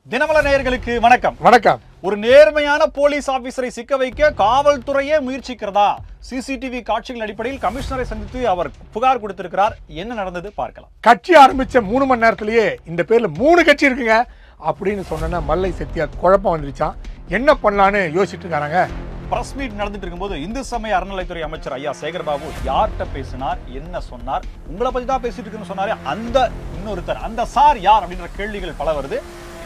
தினமலர் நேயர்களுக்கு வணக்கம். வணக்கம். ஒரு நேர்மையான போலீஸ் ஆபீசரை சிக்க வைக்க காவல்துறையே முயற்சிக்கிறதா? சிசிடிவி காட்சிகள் அடிப்படையில் கமிஷனரை சந்தித்து அவர் புகார் கொடுத்திருக்கிறார். என்ன நடந்தது பார்க்கலாம். கட்சி ஆரம்பிச்ச 3 மணி நேரத்திலேயே இந்த பேர்ல 3 கட்சி இருக்குங்க அப்படின்னு சொன்னா மல்லை செட்டியார் குழப்பம் வந்துருச்சான். என்ன பண்ணலான்னு யோசிச்சுட்டு இருக்காங்க. பிரஸ் மீட் நடந்துட்டு இருக்கும்போது இந்து சமய அறநிலைத்துறை அமைச்சர் ஐயா சேகர்பாபு யார்கிட்ட பேசினார், என்ன சொன்னார், உங்களை பத்தி தான் பேசிட்டு இருக்குன்னு சொன்னாரு. அந்த இன்னொருத்தர், அந்த சார் யார் அப்படின்ற கேள்விகள் பல வருது.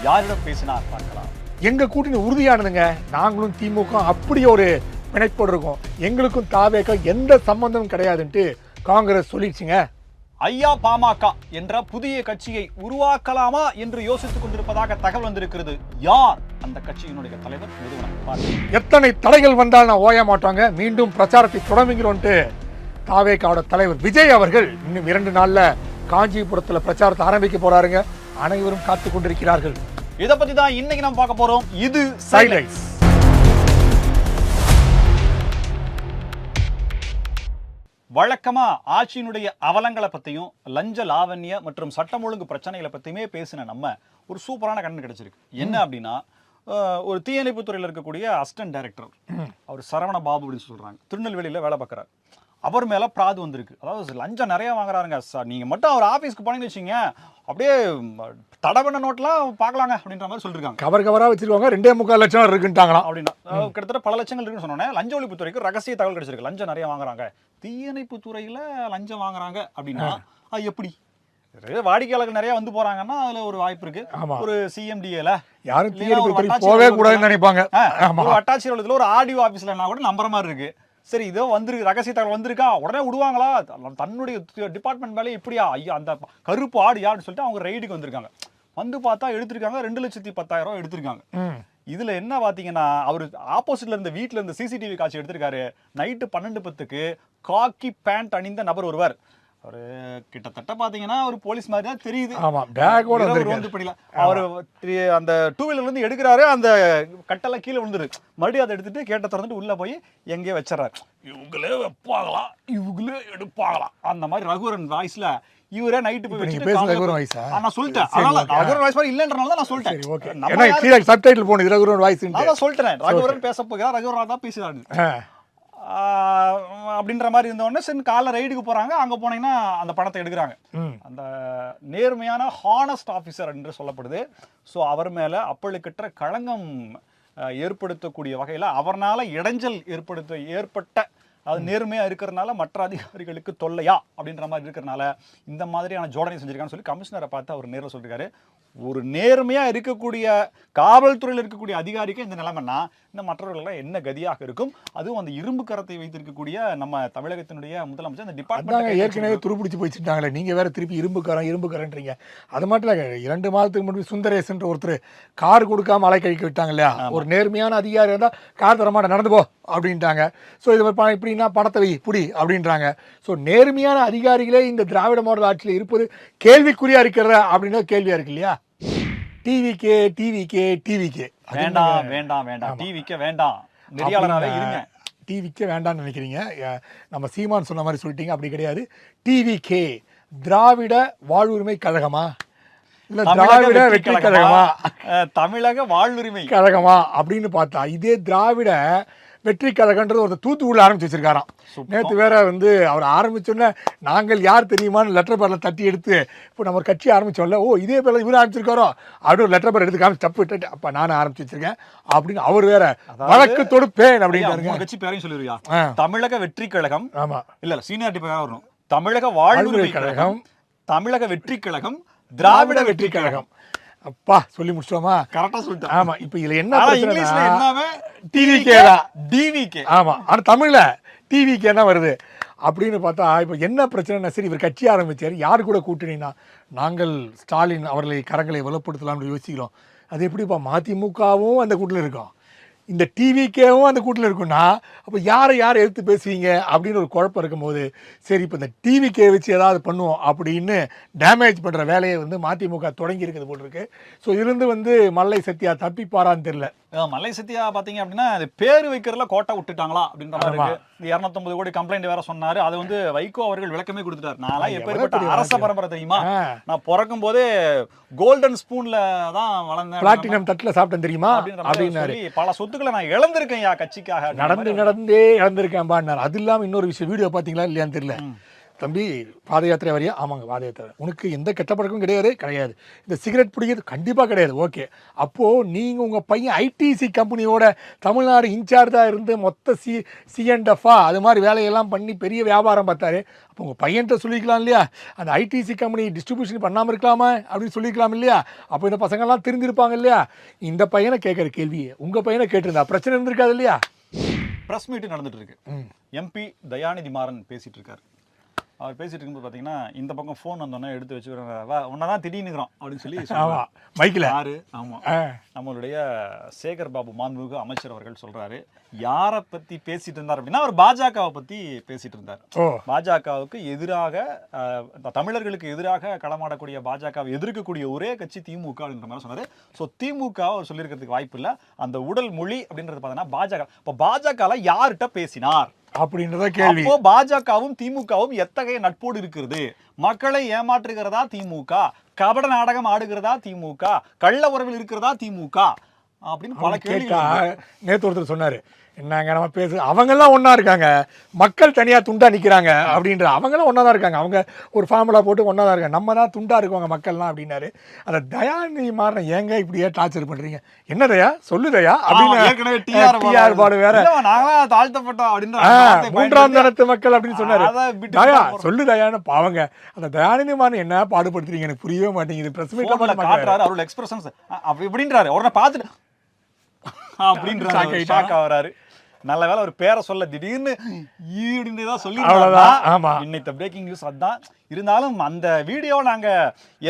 யாரிடம் பேசினார் பார்க்கலாம். எங்க கூட்டணி உறுதியானதுங்க. நாங்களும் திமுக அப்படியே ஒரு பிணைப்போடு இருக்கோம். எங்களுக்கும் தாவேக எந்த சம்பந்தமும் கிடையாதுன்ட்டு காங்கிரஸ் சொல்லிடுச்சுங்க. ஐயா பாமக என்ற புதிய கட்சியை உருவாக்கலாமா என்று யோசித்துக் கொண்டிருப்பதாக தகவல் வந்திருக்கிறது. யார் அந்த கட்சியினுடைய தலைவர்? எத்தனை தடைகள் வந்தால் நான் ஓய மாட்டாங்க, மீண்டும் பிரச்சாரத்தை தொடங்குகிறோன்ட்டு தாவேகாவோட தலைவர் விஜய் அவர்கள் இன்னும் 2 நாள்ல காஞ்சிபுரத்துல பிரச்சாரத்தை ஆரம்பிக்க போறாருங்க. அனைவரும் காத்துக் கொண்டிருக்கிறார்கள். இத பத்தி தான் இன்னைக்கு நம்ம பார்க்க போறோம். இது சைலைட்ஸ். வழக்கமா ஆட்சியினுடைய அவலங்களை பத்தியும் லஞ்ச லாவண்ய மற்றும் சட்டம் ஒழுங்கு பிரச்சனைகளை பத்தியுமே பேசின நம்ம ஒரு சூப்பரான கண்ணு கிடைச்சிருக்கு. என்ன அப்படின்னா, ஒரு தீயணைப்பு துறையில் இருக்கக்கூடிய அசிஸ்டன்ட் டைரக்டர், அவர் சரவண பாபு அப்படின்னு சொல்றாங்க, திருநெல்வேலியில வேலை பார்க்குறாரு. அவர் மேல பிராது வந்திருக்கு. அதாவது லஞ்சம் நிறைய வாங்குறாருங்க சார், நீங்க மட்டும் அவர் ஆபீஸ்க்கு போனீங்கன்னு வச்சுங்க அப்படியே தடவண்ண நோட்லாம் பார்க்கலாங்க அப்படின்ற மாதிரி சொல்லிருக்காங்க. கவரா வச்சிருக்காங்க. 2.25 லட்சம் இருக்குன்ட்டாங்களாம். அப்படின்னா கிட்டத்தட்ட பல லட்சங்கள் இருக்குன்னு சொன்னோன்னே லஞ்ச ஒழிப்பு துறைக்கு ரகசிய தகவல் கிடைச்சிருக்கு. லஞ்சம் நிறைய வாங்குறாங்க, தீயணைப்பு துறையில லஞ்சம் வாங்குறாங்க அப்படின்னா அது எப்படி? வாடிக்கையாளர்கள் நிறைய வந்து போறாங்கன்னா அதுல ஒரு வாய்ப்பு இருக்கு. ஒரு சிஎம்டிஏல யாரும் தீயணைப்பு துறை போவே கூடாதுன்னு நினைப்பாங்க. வட்டாட்சியர் அலுவலகத்துல ஒரு ஆர்டிஓ ஆபீஸ்ல கூட நம்புற மாதிரி இருக்கு. சரி, இதோ வந்துருக்கு, ரகசிய தகவல் வந்திருக்கா, உடனே விடுவாங்களா? தன்னுடைய டிபார்ட்மெண்ட் மேலே இப்படியா ஐயா அந்த கருப்பு ஆடு யாருன்னு சொல்லிட்டு அவங்க ரைடுக்கு வந்திருக்காங்க. வந்து பார்த்தா எடுத்திருக்காங்க 2,10,000 எடுத்திருக்காங்க. இதுல என்ன பாத்தீங்கன்னா, அவரு ஆப்போசிட்ல இருந்த வீட்டுல இருந்த சிசிடிவி காட்சி எடுத்திருக்காரு. நைட்டு 12:10க்கு காக்கி பேண்ட் அணிந்த நபர் ஒருவர், அவரு கிட்டத்தட்ட பாத்தீங்கன்னா ஒரு போலீஸ் மாதிரி தான் தெரியுது. அவரு அந்த 2 வீலர்ல இருந்து எடுக்கிறாரு, அந்த கட்டெல்லாம் கீழே விழுந்துரு. மறுபடியும் அதை எடுத்துட்டு கேட்ட திறந்துட்டு உள்ள போய் எங்கேயோ வச்சிடறாரு. இவங்களே வைப்பாங்களா, இவங்களே எடுப்பாங்களா, அந்த மாதிரி ரகுவரன் வாய்ஸ்ல இவரே நைட்டு போய் வச்சுட்டு நான் சொல்லிட்டேன். ரகுவரன் வாய்ஸ் மாதிரி இல்லன்றனால தான் நான் சொல்லிட்டேன். ரகுவரன் பேச போகிறார், ரகுவரன் தான் பேசுறாரு அப்படின்ற மாதிரி இருந்தோடனே சரி காலைல ரைடுக்கு போறாங்க. அங்க போனீங்கன்னா அந்த பணத்தை எடுக்கிறாங்க. அந்த நேர்மையான ஹானஸ்ட் ஆபீசர் என்று சொல்லப்படுது. ஸோ அவர் மேல அப்பழுக்கற்ற களங்கம் ஏற்படுத்தக்கூடிய வகையில் அவர்னால இடைஞ்சல் ஏற்பட்ட அது நேர்மையா இருக்கிறதுனால மற்ற அதிகாரிகளுக்கு தொல்லையா அப்படின்ற மாதிரி இருக்கிறதுனால இந்த மாதிரியான ஜோடனை செஞ்சிருக்கான்னு சொல்லி கமிஷனரை பார்த்து அவர் நேரில் சொல்லிருக்காரு. ஒரு நேர்மையா இருக்கக்கூடிய காவல்துறையில் இருக்கக்கூடிய அதிகாரிக்கு இந்த நிலைமைன்னா இந்த மற்றவர்கள்லாம் என்ன கதியாக இருக்கும்? அதுவும் அந்த இரும்பு கரத்தை வைத்திருக்கக்கூடிய நம்ம தமிழகத்தினுடைய முதலமைச்சர் அந்த டிபார்ட்மெண்ட் ஏற்கனவே துருப்பிடிச்சு போயிட்டாங்களே, நீங்க வேற திருப்பி இரும்பு கரன்றீங்க. அது மட்டும் இல்ல, 2 மாதத்துக்கு முன்னாடி சுந்தரேசன் ஒருத்தர் கார் கொடுக்காம அலை கழிக்க விட்டாங்க இல்லையா? ஒரு நேர்மையான அதிகாரி இருந்தா கார் தரமாட்ட நடந்து போ அப்படின்ட்டாங்க. ஸோ இது இப்படின்னா பணத்தை வை புடி அப்படின்றாங்க. ஸோ நேர்மையான அதிகாரிகளே இந்த திராவிட மாடல் ஆட்சியில் இருப்பது கேள்விக்குறியா இருக்கிறதா அப்படின்னா கேள்வியா இருக்கு இல்லையா? டிவிக்கே வேண்டாம் வேண்டாம் வேண்டாம், டிவிக்கே வேண்டாம், நெறியாளராகவே இருங்க. டிவிக்கே வேண்டாம்னு நினைக்கிறீங்க. நம்ம சீமான் சொன்ன மாதிரி சொல்லிட்டீங்க. அப்படி கிடையாது. டிவிகே திராவிட வாழ்வுரிமை கழகமா இல்ல திராவிட வெற்றி கழகமா, தமிழக வாழ்வுரிமை கழகமா அப்படின்னு பார்த்தா இதே திராவிட வெற்றி கழகன்றது ஒரு தூத்துக்குடியில் ஆரம்பிச்சு வச்சிருக்காராம். நேற்று வேற அவர் ஆரம்பிச்சோன்னே நாங்கள் யார் தெரியுமான்னு லெட்டர் பேரில் தட்டி எடுத்து இப்போ நம்ம ஒரு கட்சி ஆரம்பிச்சோம்ல, ஓ இதே பேரில் இவரும் ஆரம்பிச்சிருக்காரோ அப்படின்னு ஒரு லெட்டர் பேர் எடுத்து காமிச்சு தப்பு விட்டு அப்போ நானும் ஆரம்பிச்சு வச்சிருக்கேன் அப்படின்னு அவர் வேற வழக்கு தொடுப்பேன் அப்படின்னு கட்சி பேரையும் சொல்லிருக்கா. தமிழக வெற்றி கழகம், ஆமா இல்ல சீனியாரிட்டி பேராக வரும், தமிழக வாழ்வுரிமை கழகம், தமிழக வெற்றி கழகம், திராவிட வெற்றி கழகம். அப்பா சொல்லி முடிச்சோமா? கரெக்டா சொல்லிட்டேன். ஆமா, இப்ப இதுல என்ன இங்கிலீஷ்ல என்னவே டிவிகே தான், டிவிகே. ஆமா, ஆனா தமிழ்ல டிவிகே தான் வருது அப்படின்னு பார்த்தா இப்ப என்ன பிரச்சனைனா, சரி இவர் கட்சி ஆரம்பிச்சாரு, யாரு கூட கூட்டணினா நாங்கள் ஸ்டாலின் அவர்களை கரங்களை வலுப்படுத்தலாம்னு யோசிக்கிறோம். அது எப்படிப்பா மதிமுகவும் அந்த கூட்டில் இருக்கோம், இந்த டிவிகேவும் அந்த கூட்டில் இருக்குன்னா அப்போ யாரை எடுத்து பேசுவீங்க அப்படின்னு ஒரு குழப்பம் இருக்கும்போது சரி இப்போ இந்த டிவிகே வச்சு ஏதாவது பண்ணுவோம் அப்படின்னு டேமேஜ் பண்ணுற வேலையை மதிமுக தொடங்கி இருக்குது போல் இருக்கு. ஸோ இருந்து மல்லை சத்யா தப்பிப்பாரான்னு தெரியல. மல்லை சத்யா பாத்தீங்க அப்படின்னா அது பேரு வைக்கிறதுல கோட்டை விட்டுட்டாங்களா அப்படின்ற மாதிரி இருக்கு. 250 கோடி கம்ப்ளைண்ட் வேற சொன்னாரு. அது வந்து வைகோ அவர்கள் விளக்கமே கொடுத்துட்டாரு. நான்லாம் எப்பேற்பட்ட அரச பரம்பரை தெரியுமா, நான் பிறக்கும் போதே கோல்டன் ஸ்பூன்ல தான் வளர்ந்தேன், பிளாட்டினம் தட்டுல சாப்பிட்டேன் தெரியுமா அப்படின்னு பல சொத்துக்களை நான் இழந்திருக்கேன் கட்சிக்காக, நடந்தே இழந்திருக்கேன் பாடினார். அது இல்லாம இன்னொரு விஷயம், வீடியோ பாத்தீங்களா இல்லையான்னு தெரியல, தம்பி பாத யாத்திரை வரையா? ஆமாங்க பாத யாத்திரை. உனக்கு எந்த கெட்ட பழக்கமும் கிடையாது. இந்த சிகரெட் பிடிக்கிறது கண்டிப்பாக கிடையாது. ஓகே, அப்போது நீங்கள் உங்கள் பையன் ஐடிசி கம்பெனியோட தமிழ்நாடு இன்சார்ஜாக இருந்து மொத்த சிஎன்எஃப்ஆ அது மாதிரி வேலையெல்லாம் பண்ணி பெரிய வியாபாரம் பார்த்தாரு. அப்போ உங்கள் பையன்கிட்ட சொல்லிக்கலாம் இல்லையா, அந்த ஐடிசி கம்பெனி டிஸ்ட்ரிபியூஷன் பண்ணாமல் இருக்கலாமா அப்படின்னு சொல்லிக்கலாம் இல்லையா? அப்போ இந்த பசங்கள்லாம் தெரிஞ்சிருப்பாங்க இல்லையா? இந்த பையனை கேட்குற கேள்வியை உங்கள் பையனை கேட்டிருந்தா பிரச்சனை இருந்திருக்காது இல்லையா? ப்ரெஸ் மீட் நடந்துட்டு இருக்கு. எம்பி தயாநிதி மாறன் பேசிட்டு இருக்காரு. அவர் பேசிட்டு இருக்கும்போது பார்த்தீங்கன்னா இந்த பக்கம் ஃபோன் வந்தோன்னே எடுத்து வச்சு உன்னதான் திடீர்னுக்கிறோம் அப்படின்னு சொல்லி மைக்கில் யாரு, ஆமாம் நம்மளுடைய சேகர் பாபு மாண்புமிகு அமைச்சர் அவர்கள் சொல்றாரு. யாரை பத்தி பேசிட்டு இருந்தார் அப்படின்னா அவர் பாஜகவை பத்தி பேசிட்டு இருந்தார். பாஜகவுக்கு எதிராக தமிழர்களுக்கு எதிராக களமாடக்கூடிய பாஜகவை எதிர்க்கக்கூடிய ஒரே கட்சி திமுக அப்படின்ற மாதிரி சொன்னாரு. ஸோ திமுக அவர் சொல்லியிருக்கிறதுக்கு வாய்ப்பு இல்லை. அந்த உடல் மொழி அப்படின்றது பார்த்தீங்கன்னா பாஜக, இப்போ பாஜக யார்கிட்ட பேசினார் அப்படின்றத கேள்வி. அப்போ பாஜகவும் திமுகவும் எத்தகைய நட்போடு இருக்கிறது? மக்களை ஏமாற்றுகிறதா திமுக? கபட நாடகம் ஆடுகிறதா திமுக? கள்ள உறவில் இருக்கிறதா திமுக? அப்படின்னு பல கேள்விகள். நேத்து ஒருத்தர் சொன்னாரு, என்னங்க நம்ம பேசு, அவங்கெல்லாம் ஒன்றா இருக்காங்க, மக்கள் தனியாக துண்டா நிற்கிறாங்க அப்படின்ற. அவங்கெல்லாம் ஒன்றா தான் இருக்காங்க, அவங்க ஒரு ஃபார்முலா போட்டு ஒன்றா தான் இருக்காங்க, நம்ம தான் துண்டா இருக்குவாங்க மக்கள்லாம் அப்படின்னாரு. அந்த தயாநிதி மாறன் ஏங்க இப்படியே டார்ச்சர் பண்ணுறீங்க? என்ன தயா சொல்லுதையா அப்படின்னு டிஆர் பாடு வேற தாழ்த்தப்பட்டோம் அப்படின்னு 3ஆம் தரத்து மக்கள் அப்படின்னு சொன்னாரு. தயா சொல்லு தயான்னு பாவங்க. அந்த தயாநிதி மாறன் என்ன பாடுபடுத்துறீங்க எனக்கு புரியவே மாட்டேங்குது. பிரஸ் மீட்ல காட்டுறாரு அவரோட எக்ஸ்பிரஷன்ஸ் அப்படின்றாரு. உடனே பார்த்துட்டு அப்படின்ற ஷாக் ஆகுறாரு. நல்ல வேலை ஒரு பேரை சொல்ல திடீர்னு ஈடுதான் சொல்லி இன்னைக்கு பிரேக்கிங் நியூஸ் அதான். இருந்தாலும் அந்த வீடியோ நாங்க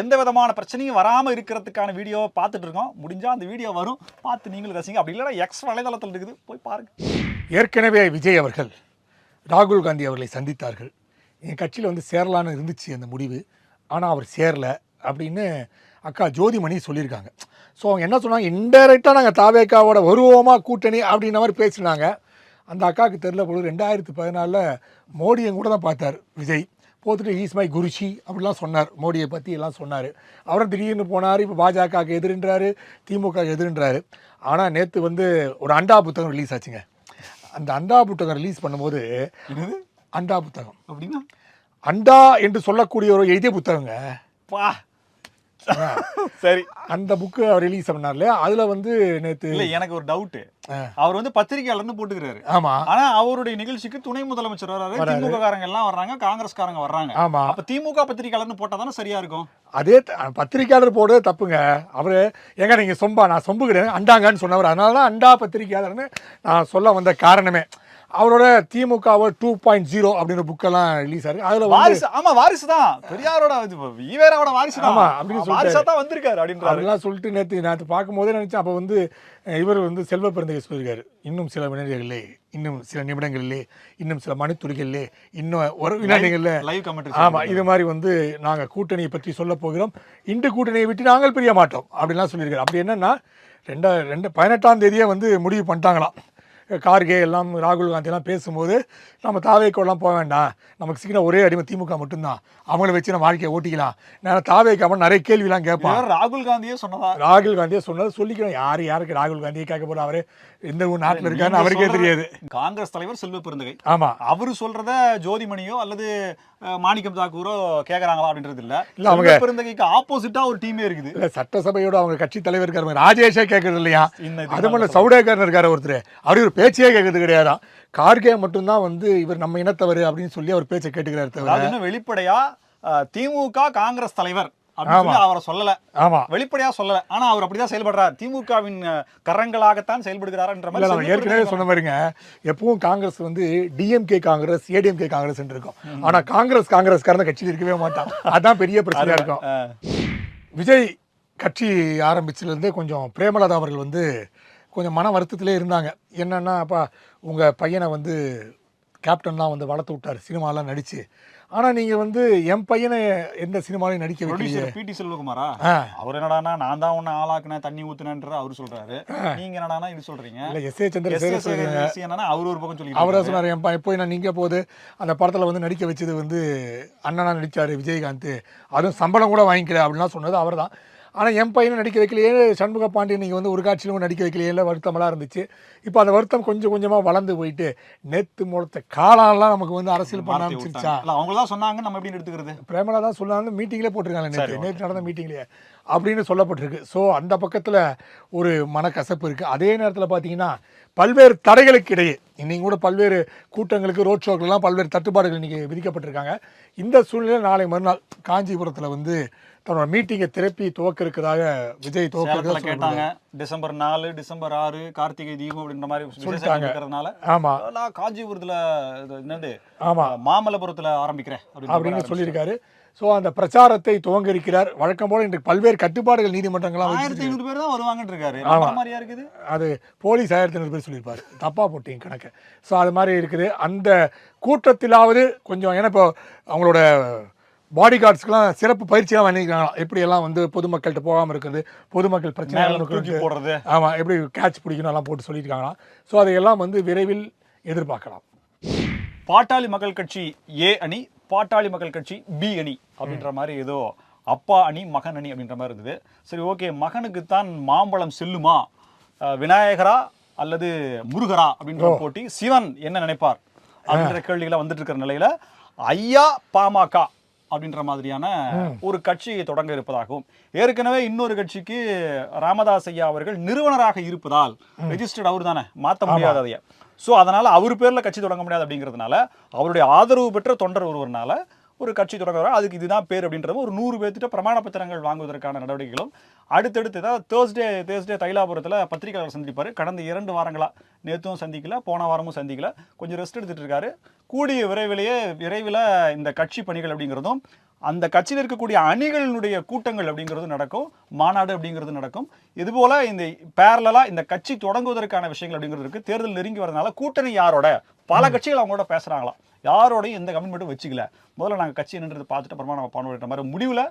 எந்த விதமான பிரச்சனையும் வராம இருக்கிறதுக்கான வீடியோ பார்த்துட்டு இருக்கோம். முடிஞ்சா அந்த வீடியோ வரும், பார்த்து நீங்களும் ரசிங்க. அப்படி இல்லைன்னா எக்ஸ் வலைதளத்தில் இருக்குது, போய் பாருங்க. ஏற்கனவே விஜய் அவர்கள் ராகுல் காந்தி அவர்களை சந்தித்தார்கள். என் கட்சியில் வந்து சேரலான்னு இருந்துச்சு அந்த முடிவு, ஆனால் அவர் சேரல அப்படின்னு அக்கா ஜோதிமணி சொல்லியிருக்காங்க. ஸோ அவங்க என்ன சொன்னாங்க, இன்டைரக்டாக நாங்கள் தாவேக்காவோட வருவோமா கூட்டணி அப்படின்ற மாதிரி பேசினாங்க. அந்த அக்காவுக்கு தெரில போது 2014 மோடியை கூட தான் பார்த்தார் விஜய். போத்துட்டு ஈஸ் மை குருஷி அப்படிலாம் சொன்னார், மோடியை பற்றி எல்லாம் சொன்னார். அவரும் திடீர்னு போனார். இப்போ பாஜகவுக்கு எதிர்ன்றாரு, திமுக எதிர்ன்றாரு. ஆனால் நேற்று வந்து ஒரு அண்டா புத்தகம் ரிலீஸ் ஆச்சுங்க. அந்த அண்டா புத்தகம் ரிலீஸ் பண்ணும்போது, அண்டா புத்தகம் அப்படின்னா அண்டா என்று சொல்லக்கூடிய ஒரு எழுதிய புத்தகங்க. சரி, அந்த புக்கு அவர் ரிலீஸ் பண்ணார்ல, அதுல வந்து நேத்து இல்ல எனக்கு ஒரு டவுட். அவர் வந்து பத்திரிகையாளர்னு போட்டுக்கிறாரு. ஆமா, ஆனா அவருடைய நிகழ்ச்சிக்கு துணை முதலமைச்சர் வர்றாரு, திமுக காரங்க எல்லாம் வர்றாங்க, காங்கிரஸ் காரங்க வர்றாங்க. ஆமா, அப்ப திமுக பத்திரிகையாளர்னு போட்டா தானே சரியா இருக்கும். அதே பத்திரிகையாளர் போடுறது தப்புங்க. அவரு எங்க நீங்க சொம்பா, நான் சொம்பு கிடையாது அண்டாங்கன்னு சொன்னவர். அதனாலதான் அண்டா பத்திரிகையாளர்னு நான் சொல்ல வந்த காரணமே. அவரோட திமுக 2.0 அப்படின்ற புக்கெல்லாம் ரிலீஸ் ஆயிருக்கு. அதுல வாரிசு, ஆமா வாரிசு தான், பெரியாரோட ஈவேராவோட வாரிசு தான், ஆமா அப்படின்னு சொல்லிட்டு வந்திருக்காரு அப்படின்லாம் சொல்லிட்டு நேற்று பார்க்கும்போதே நினைச்சேன். அப்போ வந்து இவர் வந்து செல்வ பெருந்தகை சொல்லியிருக்காரு, இன்னும் சில வினாடிகளிலே, இன்னும் சில நிமிடங்களிலே, இன்னும் சில மணித்துளிகளிலே, இன்னும் ஒரு வினாடிகளில் லைவ் கமெண்ட், ஆமா இது மாதிரி வந்து நாங்கள் கூட்டணியை பற்றி சொல்ல போகிறோம், இந்த கூட்டணியை விட்டு நாங்கள் பிரிய மாட்டோம் அப்படின்லாம் சொல்லியிருக்காரு. அப்படி என்னன்னா 18ஆம் தேதியே வந்து முடிவு பண்ணிட்டாங்களாம். கார்கே எல்லாம் ராகுல் காந்தியெல்லாம் பேசும்போது நம்ம தாவேக்கோலாம் போக வேண்டாம், நமக்கு சீக்கிரம் ஒரே அடிமை திமுக மட்டும்தான், அவங்கள வச்சு நம்ம வாழ்க்கையை ஓட்டிக்கலாம். நான் தாவேக்காம நிறைய கேள்விலாம் கேட்பான். ராகுல் காந்தியே சொன்னதா? ராகுல் காந்தியே சொன்னது சொல்லிக்கிறோம். யாருக்கு ராகுல் காந்தியை கேட்க போற, அவரு எந்த நாட்டில் இருக்காருன்னு அவருக்கே தெரியாது. காங்கிரஸ் தலைவர் செல்வ பெருந்தகை, ஆமா, அவரு சொல்றத ஜோதிமணியோ அல்லது மாணிக்கம் தாக்கூரோ கேட்கறாங்களா அப்படின்றது இல்ல. அவங்க பெருந்தகைக்கு ஆப்போசிட்டா ஒரு டீமே இருக்குது. இல்ல சட்டசபையோட அவங்க கட்சி தலைவர் இருக்காரு, ராஜேஷே கேட்கறது இல்லையா? அது மட்டும் சவுடேகர் இருக்காரு ஒருத்தர், அவரு ஒரு பேச்சே கேட்கறது கிடையாதான். கார்கே மட்டும்தான் வந்து இவர் நம்ம இனத்தவர் அப்படின்னு சொல்லி அவர் பேச்சை கேட்டுக்கிறாரு தவிர வெளிப்படையா திமுக காங்கிரஸ் தலைவர் அவரை சொல்லல, ஆமா வெளிப்படையா சொல்லல. ஆனா அவர் அப்படிதான் செயல்படுறார், திமுகவின் கரங்களாகத்தான் செயல்படுகிறார் என்ற மாதிரி. ஏற்கனவே சொன்ன மாதிரிங்க, எப்பவும் காங்கிரஸ் வந்து டிஎம்கே காங்கிரஸ், ஏடிஎம்கே காங்கிரஸ் இருக்கும். ஆனா காங்கிரஸ்காரன் கட்சியில் இருக்கவே மாட்டான். அதான் பெரிய பிரச்சனையா இருக்கும். விஜய் கட்சி ஆரம்பிச்சதுலேருந்தே கொஞ்சம் பிரேமலதா அவர்கள் வந்து கொஞ்சம் மன வருத்தத்திலே இருந்தாங்க. என்னன்னா, அப்பா உங்கள் பையனை வந்து கேப்டன்லாம் வந்து வளர்த்து விட்டார், சினிமாலாம் நடித்து, ஆனால் நீங்கள் வந்து என் பையனை எந்த சினிமாலையும் நடிக்க வைக்கலையே. ப்ரொடியூசர் பிடி செல்வகுமாரா ஆ. அவர் என்னடானா நான் தான் உன்னை ஆளாக்குனேன் தண்ணி ஊத்துனேன்ற அவர் சொல்றாரு. நீங்க என்னடானா இது சொல்றீங்க. இல்லை எஸ்ஏ சந்திரசேகர் என்னன்னா அவர் ஒரு பக்கம் சொல்லி அவரா சொன்னார், என் பையன் போய் நான் நீங்கள் போது அந்த படத்தில் வந்து நடிக்க வச்சது வந்து அண்ணனா நடித்தார் விஜயகாந்த், அதுவும் சம்பளம் கூட வாங்கிக்கல அப்படின்லாம் சொன்னது அவர் தான். ஆனால் என் பையனை நடிக்க வைக்கலையே, சண்முக பாண்டியன் நீங்கள் வந்து ஒரு காட்சியிலும் நடிக்க வைக்கலையே வருத்தமெல்லாம் இருந்துச்சு. இப்போ அந்த வருத்தம் கொஞ்சம் கொஞ்சமாக வளர்ந்து போயிட்டு நேத்து முளத்த காலாலாம் நமக்கு வந்து அரசியல் பண்ண ஆரம்பிச்சிருச்சா. அவங்க தான் சொன்னாங்க, நம்ம எப்படி எடுத்துக்கிறது. பிரேமலா தான் சொன்னாங்க, மீட்டிங்லேயே போட்டிருக்காங்க, நேற்று நடந்த மீட்டிங்லேயே அப்படின்னு சொல்லப்பட்டிருக்கு. ஸோ அந்த பக்கத்தில் ஒரு மனக்கசப்பு இருக்குது. அதே நேரத்தில் பார்த்தீங்கன்னா பல்வேறு தடைகளுக்கு இடையே இன்னைக்கு கூட பல்வேறு கூட்டங்களுக்கு ரோட் ஷோக்கெல்லாம் பல்வேறு தட்டுப்பாடுகள் இன்றைக்கி விதிக்கப்பட்டிருக்காங்க. இந்த சூழ்நிலையில் நாளை மறுநாள் காஞ்சிபுரத்தில் வந்து தன்னோட மீட்டிங்கை திருப்பி துவக்க இருக்கிறதாக விஜய் துவக்க கேட்டாங்க. டிசம்பர் 4 டிசம்பர் 6 கார்த்திகை தீபம் அப்படின்ற மாதிரி சொல்லிட்டாங்க. ஆமா, நான் காஞ்சிபுரத்துல என்னது ஆமா மாமல்லபுரத்துல ஆரம்பிக்கிறேன் அப்படின்னு சொல்லியிருக்காரு. ஸோ அந்த பிரச்சாரத்தை துவங்க இருக்கிறார். வழக்கம் போல இன்றைக்கு பல்வேறு கட்டுப்பாடுகள் நீதிமன்றங்களாம் 1500 பேர் தான் வருவாங்கன்னு இருக்காரு. மாதிரியா இருக்குது. அது போலீஸ் 1500 பேர் சொல்லியிருப்பாரு, தப்பா போட்டீங்க கணக்கு. ஸோ அது மாதிரி இருக்குது. அந்த கூட்டத்திலாவது கொஞ்சம், ஏன்னா இப்போ அவங்களோட பாடி கார்ட்ஸ்க்குலாம் சிறப்பு பயிற்சியாக பண்ணிக்கிறாங்களாம், எப்படியெல்லாம் வந்து பொதுமக்கள்கிட்ட போகாமல் இருக்குது, பொதுமக்கள் பிரச்சனை போடுறது, ஆமாம் எப்படி கேட்ச் பிடிக்கணும் எல்லாம் போட்டு சொல்லியிருக்காங்களாம். ஸோ அதையெல்லாம் வந்து விரைவில் எதிர்பார்க்கலாம். பாட்டாளி மக்கள் கட்சி ஏ அணி, பாட்டாளி மக்கள் கட்சி பி அணி அப்படின்ற மாதிரி ஏதோ அப்பா அணி மகன் அணி அப்படின்ற மாதிரி இருந்தது. சரி, ஓகே, மகனுக்கு தான் மாம்பழம் செல்லுமா, விநாயகரா அல்லது முருகரா அப்படின்ற போட்டி, சிவன் என்ன நினைப்பார் அப்படின்ற கேள்விகளை வந்துட்டு இருக்கிற நிலையில ஐயா பாமக அப்படின்ற மாதிரியான ஒரு கட்சியை தொடங்க இருப்பதாகவும், ஏற்கனவே இன்னொரு கட்சிக்கு ராமதாஸ் ஐயா அவர்கள் நிறுவனராக இருப்பதால் ரெஜிஸ்டர்ட் அவர் தானே, மாற்ற முடியாது அதைய. ஸோ அதனால அவர் பேர்ல கட்சி தொடங்க முடியாது அப்படிங்கிறதுனால அவருடைய ஆதரவு பெற்ற தொண்டர் ஒருவர்னால ஒரு கட்சி தொடங்குறாரு, அதுக்கு இதுதான் பேர் அப்படின்றது ஒரு 100 பேர்த்திட்ட பிரமாண பத்திரங்கள் வாங்குவதற்கான நடவடிக்கைகளும் அடுத்தடுத்து தான் தேர்ஸ்டே தைலாபுரத்தில் பத்திரிகையாளர் சந்திப்பார். கடந்த 2 வாரங்களா, நேற்றும் சந்திக்கல, போன வாரமும் சந்திக்கல, கொஞ்சம் ரெஸ்ட் எடுத்துட்டு இருக்காரு. கூடிய விரைவில் இந்த கட்சி பணிகள் அப்படிங்கிறதும் அந்த கட்சியில் இருக்கக்கூடிய அணிகளினுடைய கூட்டங்கள் அப்படிங்கிறது நடக்கும், மாநாடு அப்படிங்கிறது நடக்கும். இதுபோல இந்த பேரலா இந்த கட்சி தொடங்குவதற்கான விஷயங்கள் அப்படிங்கிறது இருக்கு. தேர்தல் நெருங்கி வரதுனால கூட்டணி யாரோட, பல கட்சிகள் அவங்களோட பேசுறாங்களாம், யாரோடையும் எந்த கமிட்மெண்ட்டும் வச்சுக்கல, முதல்ல நாங்கள் கட்சி என்னன்றது பார்த்துட்டு அப்புறமா நம்ம பண்ணுற மாதிரி முடிவில்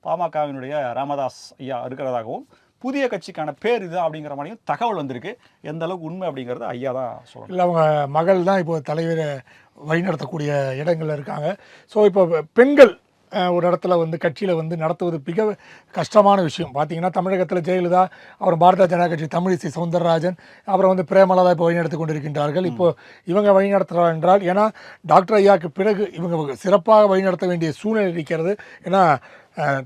பாமகவினுடைய ராமதாஸ் ஐயா இருக்கிறதாகவும் புதிய கட்சிக்கான பேர் இது அப்படிங்கிற மாதிரியும் தகவல் வந்திருக்கு. எந்த அளவுக்கு உண்மை அப்படிங்கிறது ஐயா தான் சொல்லணும். இல்லை, அவங்க மகள் தான் இப்போ தலைவரை வழிநடத்தக்கூடிய இடங்கள்ல இருக்காங்க. ஸோ இப்போ பெண்கள் ஒரு இடத்துல வந்து கட்சியில் வந்து நடத்துவது மிக கஷ்டமான விஷயம். பார்த்தீங்கன்னா தமிழகத்தில் ஜெயலலிதா, அப்புறம் பாரதிய ஜனதா கட்சி தமிழிசை சவுந்தரராஜன், அப்புறம் வந்து பிரேமலதா இப்போ வழிநடத்தி கொண்டிருக்கின்றார்கள். இப்போ இவங்க வழிநடத்துகிறார் என்றால், ஏன்னா டாக்டர் ஐயாவுக்கு பிறகு இவங்க சிறப்பாக வழிநடத்த வேண்டிய சூழ்நிலை இருக்கிறது. ஏன்னா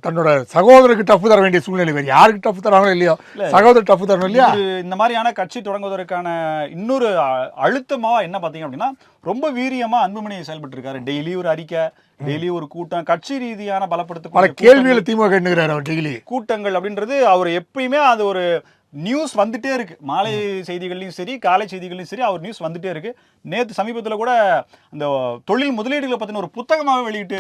தன்னோட சகோதரருக்கு டஃப் தர வேண்டிய சூழ்நிலை, வேறு யாருக்கு டஃப் தராங்களோ இல்லையோ சகோதரர் டஃப் தரணும் இல்லையா. இந்த மாதிரியான கட்சி தொடங்குவதற்கான இன்னொரு அழுத்தமா என்ன பார்த்தீங்க அப்படின்னா, ரொம்ப வீரியமா அன்புமணி செயல்பட்டு இருக்காரு. டெய்லி ஒரு அறிக்கை, டெய்லி ஒரு கூட்டம், கட்சி ரீதியான பலப்படுத்த பல கேள்விகளை திமுக கேட்டுக்கிறாரு அவர். டெய்லி கூட்டங்கள் அப்படின்றது அவர் எப்பயுமே அது ஒரு நியூஸ் வந்துட்டே இருக்கு. மாலை செய்திகள்லையும் சரி, காலை செய்திகள்லையும் சரி, அவர் நியூஸ் வந்துட்டே இருக்கு. நேற்று சமீபத்தில் கூட அந்த தொழில் முதலீடுகளை பற்றின ஒரு புத்தகமாக வெளியிட்டு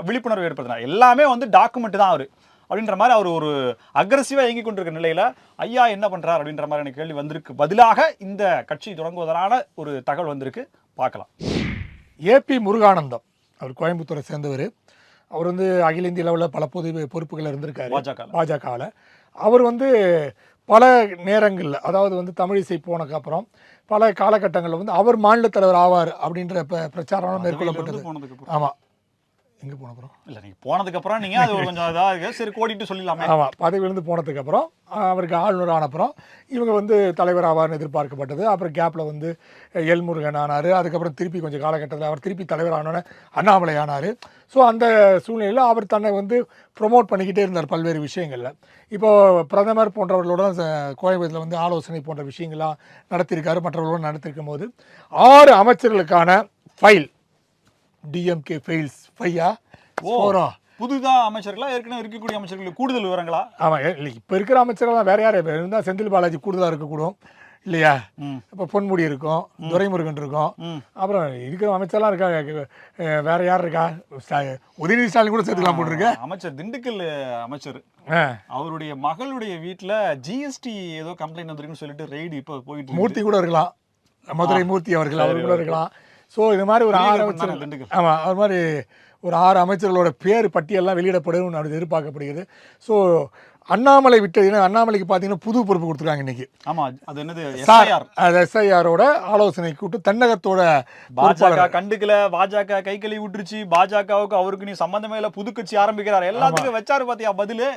விழிப்புணர்வு ஏற்படுத்தினார். எல்லாமே வந்து டாக்குமெண்ட் தான் அவர் அப்படின்ற மாதிரி அவர் ஒரு அக்ரெசிவாக இயங்கி கொண்டிருக்கிற நிலையில ஐயா என்ன பண்றார் அப்படின்ற மாதிரியான கேள்வி வந்திருக்கு. பதிலாக இந்த கட்சி தொடங்குவதற்கான ஒரு தகவல் வந்திருக்கு, பார்க்கலாம். ஏபி முருகானந்தம், அவர் கோயம்புத்தூரை சேர்ந்தவர். அவர் வந்து அகில இந்திய அளவில் பல பொறுப்புகள் இருந்திருக்காரு பாஜகவில். அவர் வந்து பல நேரங்களில், அதாவது வந்து தமிழிசை போனதுக்கப்புறம் பல காலகட்டங்களில் வந்து அவர் மாநில தலைவர் ஆவார் அப்படின்ற பிரச்சாரம் மேற்கொள்ளப்பட்டது. ஆமாம், எங்கே போனப்புறம் இல்லை, நீங்கள் போனதுக்கப்புறம் நீங்கள் அது கொஞ்சம் இதாக சரி கோடிட்டு சொல்லலாமே. ஆமாம், பதவியிலிருந்து போனதுக்கப்புறம் அவருக்கு ஆளுநர் ஆனப்புறம் இவங்க வந்து தலைவர் ஆவார்னு எதிர்பார்க்கப்பட்டது. அப்புறம் கேப்பில் வந்து எல் முருகன் ஆனார். அதுக்கப்புறம் திருப்பி கொஞ்சம் காலகட்டத்தில் அவர் திருப்பி தலைவர் ஆனோடனே அண்ணாமலை ஆனார். ஸோ அந்த சூழ்நிலையில் அவர் தன்னை வந்து ப்ரொமோட் பண்ணிக்கிட்டே இருந்தார் பல்வேறு விஷயங்களில். இப்போது பிரதமர் போன்றவர்களுடன் கோயம்புத்தூரில் வந்து ஆலோசனை போன்ற விஷயங்கள்லாம் நடத்தியிருக்காரு. மற்றவர்களுடன் நடத்திருக்கும் போது 6 அமைச்சர்களுக்கான ஃபைல், டிஎம்கே ஃபைல்ஸ் 5 புதுதா அமைச்சர்களா, ஏற்கனவே இருக்கக்கூடிய அமைச்சர்களுக்கு கூடுதல் விவரங்களா? ஆமாம், இல்லை இப்போ இருக்கிற அமைச்சர்கள்லாம் வேற யார் இருந்தால் செந்தில் பாலாஜி கூடுதலாக இருக்கக்கூடும் இல்லையா. இப்போ பொன்முடி இருக்கும், துரைமுருகன் இருக்கும், அப்புறம் இருக்கிற அமைச்சர்லாம் இருக்கா, வேற யார் இருக்கா, உதயநிதி ஸ்டாலின் கூட சேர்த்துக்கலாம் போட்டுருக்கு. அமைச்சர் திண்டுக்கல் அமைச்சர், அவருடைய மகளுடைய வீட்டில் ஜிஎஸ்டி ஏதோ கம்ப்ளைண்ட் வந்துருக்குன்னு சொல்லிட்டு ரெய்டு இப்போ போயிட்டு, மூர்த்தி கூட இருக்கலாம், மதுரை மூர்த்தி அவர்கள் கூட இருக்கலாம். ஸோ இது மாதிரி ஒரு 6 திண்டுக்கல் தானே, அமைச்சர்கள் திண்டுக்கல். ஆமாம் அது மாதிரி ஒரு 6 அமைச்சர்களோட பேர் பட்டியெல்லாம் வெளியிடப்படும் அப்படி எதிர்பார்க்கப்படுகிறது. ஸோ அண்ணாமலை விட்டு ஏன்னா அண்ணாமலைக்கு பார்த்தீங்கன்னா புது பொறுப்பு கொடுத்துருக்காங்க இன்னைக்கு. ஆமா, அது என்னது சார் SIR. அது எஸ்ஐஆரோட ஆலோசனை கூட்டு தன்னகத்தோட பாஜக கண்டுக்கல, பாஜக கை கழுவி விட்டுருச்சு, பாஜகவுக்கு அவருக்கு நீ சம்பந்தமே இல்ல, புது கட்சி ஆரம்பிக்கிறார், எல்லாத்துக்கும் வச்சாரு பாத்தியா பதிலு.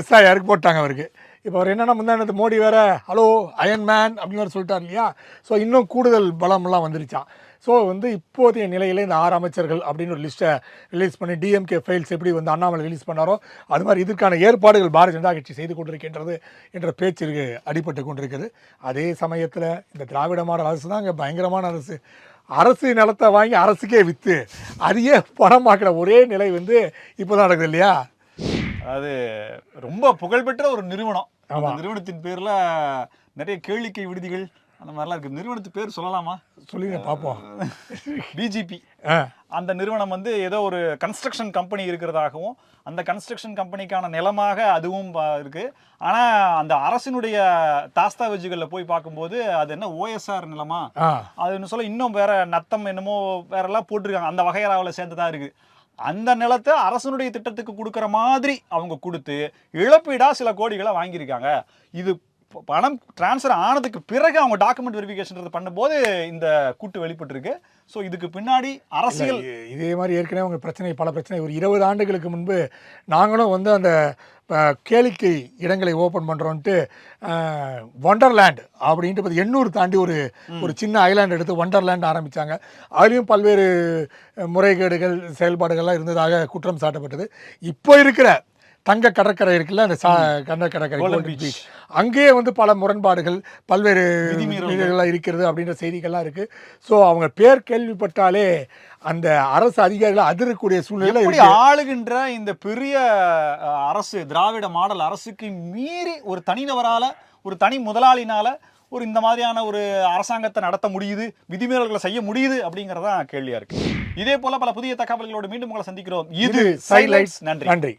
எஸ்ஐஆருக்கு போட்டாங்க அவருக்கு. இப்போ அவர் என்னன்னா முந்தானத்து மோடி வேற ஹலோ அயன் மேன் அப்படின்னு வேறு சொல்லிட்டார் இல்லையா. ஸோ இன்னும் கூடுதல் பலம்லாம் வந்துருச்சான். ஸோ வந்து இப்போதைய நிலையில் இந்த 6 அமைச்சர்கள் அப்படின்னு ஒரு லிஸ்ட்டை ரிலீஸ் பண்ணி டிஎம்கே ஃபைல்ஸ் எப்படி வந்து அண்ணாமலை ரிலீஸ் பண்ணாரோ அது மாதிரி இதற்கான ஏற்பாடுகள் பாரதிய ஜனதா கட்சி செய்து கொண்டிருக்கின்றது என்ற பேச்சு அடிபட்டு கொண்டிருக்கிறது. அதே சமயத்தில் இந்த திராவிட மாடல் அரசு தான் இங்கே பயங்கரமான அரசு. அரசு நிலத்தை வாங்கி அரசுக்கே விற்று அதையே பணமாக்குற ஒரே நிலை வந்து இப்போ தான் நடக்குது இல்லையா. அதாவது ரொம்ப புகழ்பெற்ற ஒரு நிறுவனம், அந்த நிறுவனத்தின் பேர்ல நிறைய கேளிக்கை விடுதிகள் அந்த மாதிரிலாம் இருக்கு. நிறுவனத்து பேர் சொல்லலாமா? சொல்லுங்க பார்ப்போம். பிஜிபி. அந்த நிறுவனம் வந்து ஏதோ ஒரு கன்ஸ்ட்ரக்ஷன் கம்பெனி இருக்கிறதாகவும் அந்த கன்ஸ்ட்ரக்ஷன் கம்பெனிக்கான நிலமாக அதுவும் இருக்கு. ஆனா அந்த அரசினுடைய தாஸ்தாவேஜுகளில் போய் பார்க்கும்போது அது என்ன OSR நிலமா அதுன்னு சொல்ல இன்னும் வேற நத்தம் என்னமோ வேற எல்லாம் போட்டிருக்காங்க, அந்த வகையறாவில் சேர்ந்ததா இருக்கு. அந்த நிலத்தை அரசனுடைய திட்டத்துக்கு கொடுக்குற மாதிரி அவங்க கொடுத்து இழப்பீடா சில கோடிகளை வாங்கியிருக்காங்க. இது பணம் டிரான்ஸ்ஃபர் ஆனதுக்கு பிறகு அவங்க டாக்குமெண்ட் வெரிஃபிகேஷன் பண்ணும்போது இந்த கூட்டு வெளிப்பட்டிருக்கு. ஸோ இதுக்கு பின்னாடி அரசியல் இதே மாதிரி ஏற்கனவே அவங்க பல பிரச்சனை ஒரு 20 ஆண்டுகளுக்கு முன்பு நாங்களும் வந்து அந்த கேளிக்கை இடங்களை ஓப்பன் பண்ணுறோன்ட்டு ஒண்டர்லேண்ட் அப்படின்ட்டு 800 தாண்டி ஒரு சின்ன ஐலாண்ட் எடுத்து ஒண்டர்லேண்ட் ஆரம்பித்தாங்க. அதுலேயும் பல்வேறு முறைகேடுகள் செயல்பாடுகள்லாம் இருந்ததாக குற்றம் சாட்டப்பட்டது. இப்போ இருக்கிற தங்க கடற்கரை இருக்குல்ல, அந்த கடற்கரை பீச், அங்கேயே வந்து பல முரண்பாடுகள் பல்வேறு விதிமீறல்கள்லாம் இருக்கிறது அப்படின்ற செய்திகள்லாம் இருக்குது. ஸோ அவங்க பேர் கேள்விப்பட்டாலே அந்த அரசு அதிகாரிகள் அதிரக்கூடிய சூழ்நிலை ஆளுகின்ற இந்த பெரிய அரசு திராவிட மாடல் அரசுக்கு மீறி ஒரு தனிநபரால ஒரு தனி முதலாளினால ஒரு இந்த மாதிரியான ஒரு அரசாங்கத்தை நடத்த முடியுது, விதிமீறல்களை செய்ய முடியுது அப்படிங்கறத கேள்வியா இருக்கு. இதே போல பல புதிய தகவல்களோடு மீண்டும் உங்களை சந்திக்கிறோம். இது சைலைட்ஸ். நன்றி.